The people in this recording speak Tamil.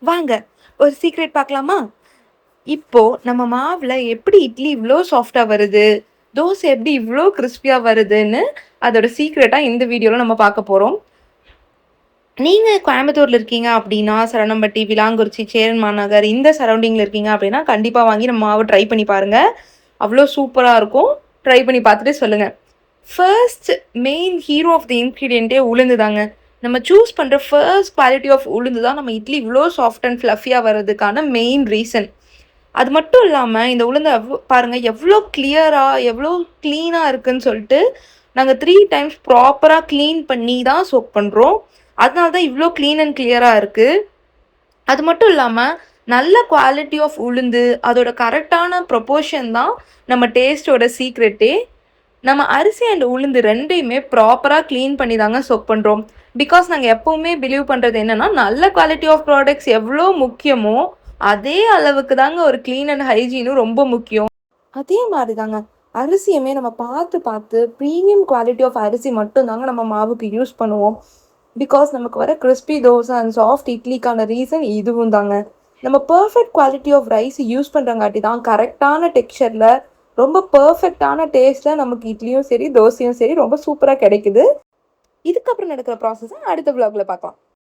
வாங்க ஒரு சீக்ரெட் பார்க்கலாமா? இப்போ நம்ம மாவுல எப்படி இட்லி இவ்ளோ சாஃப்ட்டா வருது, தோசை எப்படி இவ்ளோ கிரிஸ்பியா வருதுன்னு அதோட சீக்ரெட்டா இந்த வீடியோல நம்ம பார்க்க போறோம். நீங்க கோயம்புத்தூர்ல இருக்கீங்க அப்படின்னா, சரவணம்பட்டி, விளாங்குறிச்சி, சேரன் மாநகர் இந்த சரவுண்டிங்ல இருக்கீங்க அப்படின்னா, கண்டிப்பா வாங்கி நம்ம மாவு ட்ரை பண்ணி பாருங்க. அவ்ளோ சூப்பரா இருக்கும். ட்ரை பண்ணி பார்த்துட்டு சொல்லுங்க. First main hero of the இன்கிரீடியன்ட்டே உளுந்து தாங்க. நம்ம சூஸ் பண்ற ஃபர்ஸ்ட் குவாலிட்டி ஆஃப் உளுந்து தான் நம்ம இட்லி இவ்ளோ சாஃப்ட் அண்ட் ஃப்ளஃபியா வர்றதுக்கான மெயின் ரீசன். அது மட்டும் இல்லாம இந்த உளுந்து பாருங்க எவ்ளோ கிளியரா, எவ்ளோ கிளீனா இருக்குன்னு சொல்லிட்டு, நாங்க 3 டைம்ஸ் ப்ராப்பரா கிளீன் பண்ணி தான் சோக் பண்றோம். அதனால தான் இவ்ளோ கிளீன் அண்ட் கிளியரா இருக்கு. அது மட்டும் இல்லாம, நல்ல குவாலிட்டி ஆஃப் உளுந்து, அதோட கரெக்ட்டான ப்ரொபோர்ஷன் தான் நம்ம டேஸ்ட்டோட சீக்ரெட்டே. நம்ம அரிசி அண்ட் உளுந்து 2யுமே ப்ராப்பரா கிளீன் பண்ணி தாங்க சோக் பண்றோம். பிகாஸ் நாங்க எப்பவுமே பிலீவ் பண்றது என்னன்னா, நல்ல குவாலிட்டி ஆஃப் ப்ராடக்ட்ஸ் எவ்ளோ முக்கியமோ, அதே அளவுக்கு தாங்க ஒரு கிளீன் அண்ட் ஹைஜீனும் ரொம்ப முக்கியம். அதே மாரி தாங்க அரிசியுமே நம்ம பார்த்து பார்த்து ப்ரீமியம் குவாலிட்டி ஆஃப் அரிசி மட்டும் தாங்க நம்ம மாவுக்கு யூஸ் பண்ணுவோம். பிகாஸ் நமக்கு வர கிறிஸ்பி தோசை அண்ட் சாஃப்ட் இட்லிக்கான ரீசன் இதுவும் தாங்க. நம்ம perfect quality of rice use பண்ணுறங்காட்டி தான் கரெக்டான டெக்ஸ்சரில் ரொம்ப பெர்ஃபெக்டான டேஸ்ட்டில் நமக்கு இட்லியும் சரி, தோசையும் சரி ரொம்ப சூப்பராக கிடைக்குது. இதுக்கப்புறம் நடக்கிற ப்ராசஸை அடுத்த vlogல பார்க்கலாம்.